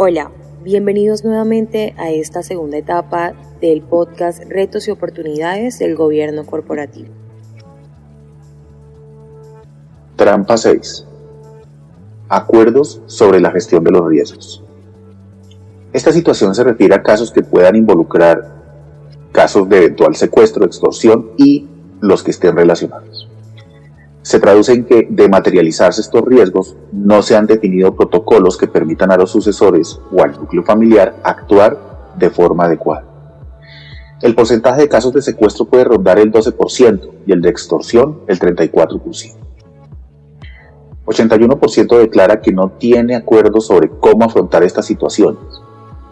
Hola, bienvenidos nuevamente a esta segunda etapa del podcast Retos y Oportunidades del Gobierno Corporativo. Trampa 6. Acuerdos sobre la gestión de los riesgos. Esta situación se refiere a casos que puedan involucrar casos de eventual secuestro, extorsión y los que estén relacionados. Se traduce en que, de materializarse estos riesgos, no se han definido protocolos que permitan a los sucesores o al núcleo familiar actuar de forma adecuada. El porcentaje de casos de secuestro puede rondar el 12% y el de extorsión el 34%. 81% declara que no tiene acuerdo sobre cómo afrontar estas situaciones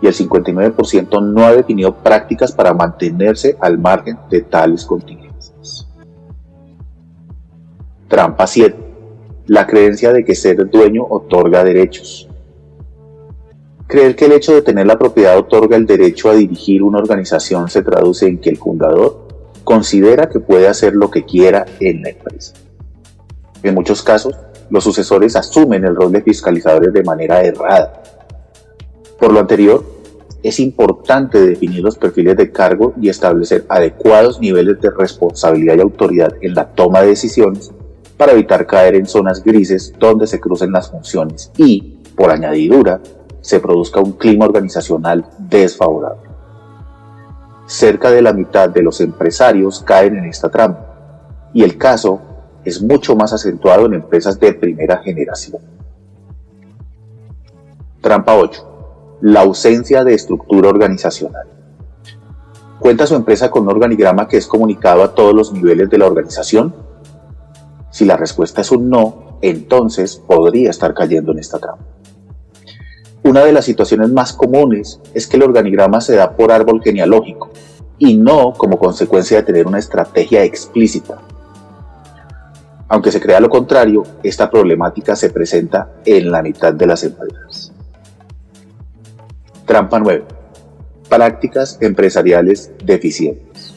y el 59% no ha definido prácticas para mantenerse al margen de tales contingencias. Trampa 7. La creencia de que ser dueño otorga derechos. Creer que el hecho de tener la propiedad otorga el derecho a dirigir una organización se traduce en que el fundador considera que puede hacer lo que quiera en la empresa. En muchos casos, los sucesores asumen el rol de fiscalizadores de manera errada. Por lo anterior, es importante definir los perfiles de cargo y establecer adecuados niveles de responsabilidad y autoridad en la toma de decisiones para evitar caer en zonas grises donde se crucen las funciones y, por añadidura, se produzca un clima organizacional desfavorable. Cerca de la mitad de los empresarios caen en esta trampa, y el caso es mucho más acentuado en empresas de primera generación. Trampa 8. La ausencia de estructura organizacional. ¿Cuenta su empresa con un organigrama que es comunicado a todos los niveles de la organización? Si la respuesta es un no, entonces podría estar cayendo en esta trampa. Una de las situaciones más comunes es que el organigrama se da por árbol genealógico y no como consecuencia de tener una estrategia explícita. Aunque se crea lo contrario, esta problemática se presenta en la mitad de las empresas. Trampa 9. Prácticas empresariales deficientes.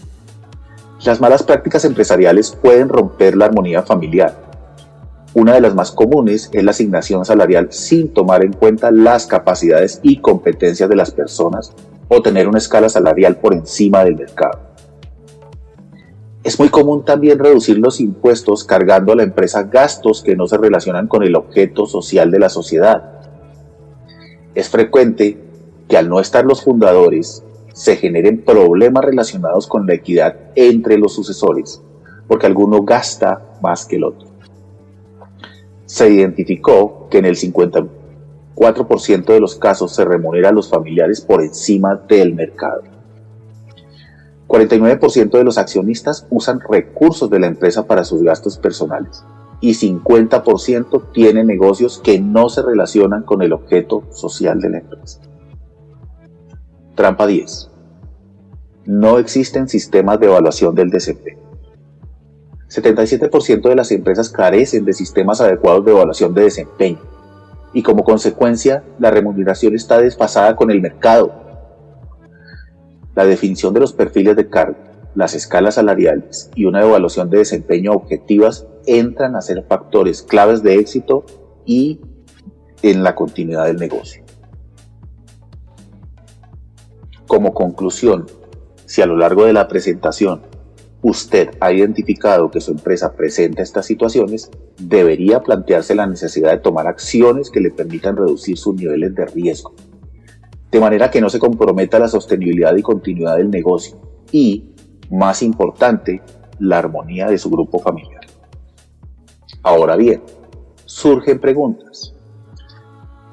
Las malas prácticas empresariales pueden romper la armonía familiar. Una de las más comunes es la asignación salarial sin tomar en cuenta las capacidades y competencias de las personas o tener una escala salarial por encima del mercado. Es muy común también reducir los impuestos cargando a la empresa gastos que no se relacionan con el objeto social de la sociedad. Es frecuente que al no estar los fundadores, se generen problemas relacionados con la equidad entre los sucesores, porque alguno gasta más que el otro. Se identificó que en el 54% de los casos se remunera a los familiares por encima del mercado. 49% de los accionistas usan recursos de la empresa para sus gastos personales y 50% tienen negocios que no se relacionan con el objeto social de la empresa. Trampa 10. No existen sistemas de evaluación del desempeño. 77% de las empresas carecen de sistemas adecuados de evaluación de desempeño y como consecuencia la remuneración está desfasada con el mercado. La definición de los perfiles de cargo, las escalas salariales y una evaluación de desempeño objetivas entran a ser factores claves de éxito y en la continuidad del negocio. Como conclusión, si a lo largo de la presentación usted ha identificado que su empresa presenta estas situaciones, debería plantearse la necesidad de tomar acciones que le permitan reducir sus niveles de riesgo, de manera que no se comprometa la sostenibilidad y continuidad del negocio y, más importante, la armonía de su grupo familiar. Ahora bien, surgen preguntas.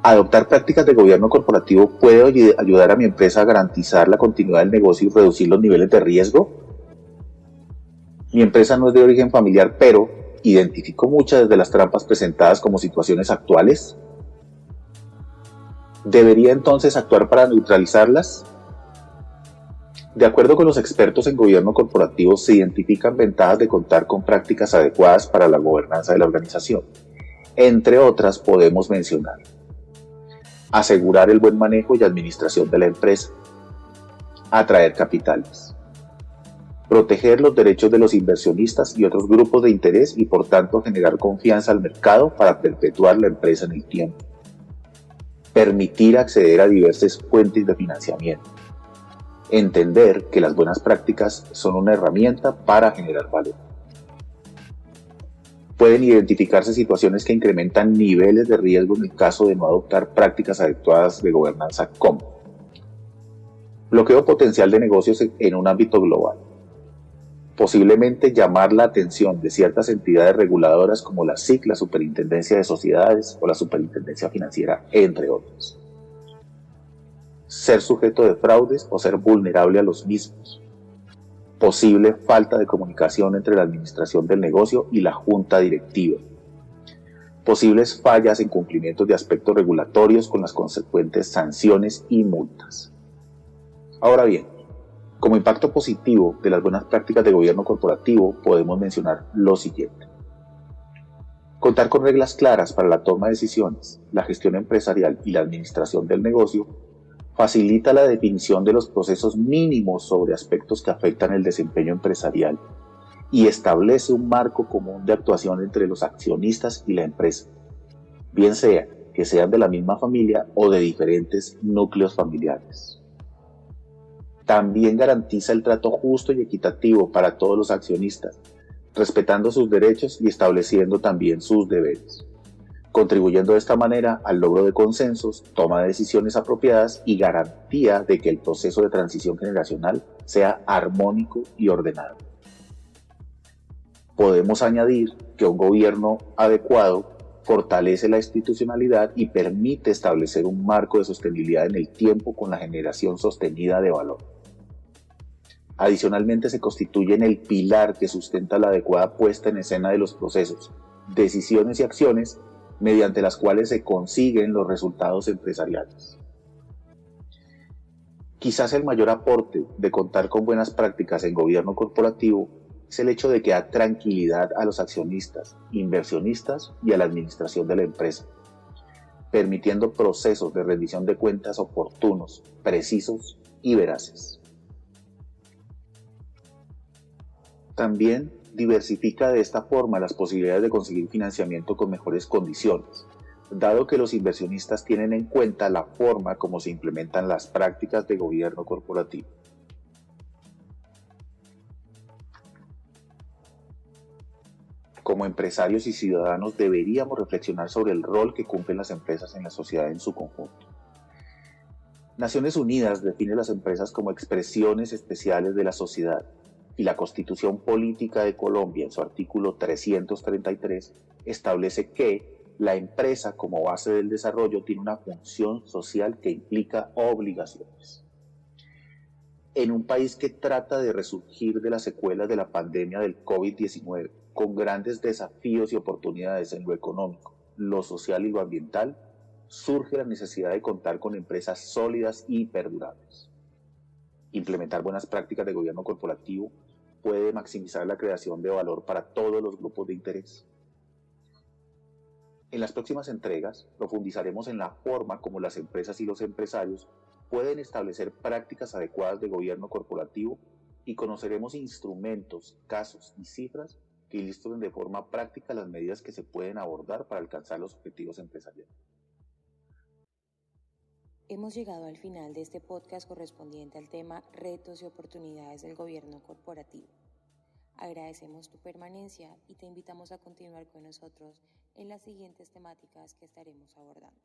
¿Adoptar prácticas de gobierno corporativo puede ayudar a mi empresa a garantizar la continuidad del negocio y reducir los niveles de riesgo? Mi empresa no es de origen familiar, pero identifico muchas de las trampas presentadas como situaciones actuales. ¿Debería entonces actuar para neutralizarlas? De acuerdo con los expertos en gobierno corporativo, se identifican ventajas de contar con prácticas adecuadas para la gobernanza de la organización. Entre otras podemos mencionar: asegurar el buen manejo y administración de la empresa, atraer capitales, proteger los derechos de los inversionistas y otros grupos de interés y por tanto generar confianza al mercado para perpetuar la empresa en el tiempo, permitir acceder a diversas fuentes de financiamiento, entender que las buenas prácticas son una herramienta para generar valor. Pueden identificarse situaciones que incrementan niveles de riesgo en el caso de no adoptar prácticas adecuadas de gobernanza, como bloqueo potencial de negocios en un ámbito global, posiblemente llamar la atención de ciertas entidades reguladoras como la SIC, la Superintendencia de Sociedades o la Superintendencia Financiera, entre otros. Ser sujeto de fraudes o ser vulnerable a los mismos. Posible falta de comunicación entre la administración del negocio y la junta directiva. Posibles fallas en cumplimiento de aspectos regulatorios con las consecuentes sanciones y multas. Ahora bien, como impacto positivo de las buenas prácticas de gobierno corporativo podemos mencionar lo siguiente. Contar con reglas claras para la toma de decisiones, la gestión empresarial y la administración del negocio facilita la definición de los procesos mínimos sobre aspectos que afectan el desempeño empresarial y establece un marco común de actuación entre los accionistas y la empresa, bien sea que sean de la misma familia o de diferentes núcleos familiares. También garantiza el trato justo y equitativo para todos los accionistas, respetando sus derechos y estableciendo también sus deberes, contribuyendo de esta manera al logro de consensos, toma de decisiones apropiadas y garantía de que el proceso de transición generacional sea armónico y ordenado. Podemos añadir que un gobierno adecuado fortalece la institucionalidad y permite establecer un marco de sostenibilidad en el tiempo con la generación sostenida de valor. Adicionalmente, se constituye en el pilar que sustenta la adecuada puesta en escena de los procesos, decisiones y acciones mediante las cuales se consiguen los resultados empresariales. Quizás el mayor aporte de contar con buenas prácticas en gobierno corporativo es el hecho de que da tranquilidad a los accionistas, inversionistas y a la administración de la empresa, permitiendo procesos de rendición de cuentas oportunos, precisos y veraces. También diversifica de esta forma las posibilidades de conseguir financiamiento con mejores condiciones, dado que los inversionistas tienen en cuenta la forma como se implementan las prácticas de gobierno corporativo. Como empresarios y ciudadanos deberíamos reflexionar sobre el rol que cumplen las empresas en la sociedad en su conjunto. Naciones Unidas define las empresas como expresiones especiales de la sociedad, y la Constitución Política de Colombia, en su artículo 333, establece que la empresa, como base del desarrollo, tiene una función social que implica obligaciones. En un país que trata de resurgir de las secuelas de la pandemia del COVID-19, con grandes desafíos y oportunidades en lo económico, lo social y lo ambiental, surge la necesidad de contar con empresas sólidas y perdurables. Implementar buenas prácticas de gobierno corporativo puede maximizar la creación de valor para todos los grupos de interés. En las próximas entregas profundizaremos en la forma como las empresas y los empresarios pueden establecer prácticas adecuadas de gobierno corporativo y conoceremos instrumentos, casos y cifras que ilustren de forma práctica las medidas que se pueden abordar para alcanzar los objetivos empresariales. Hemos llegado al final de este podcast correspondiente al tema Retos y oportunidades del gobierno corporativo. Agradecemos tu permanencia y te invitamos a continuar con nosotros en las siguientes temáticas que estaremos abordando.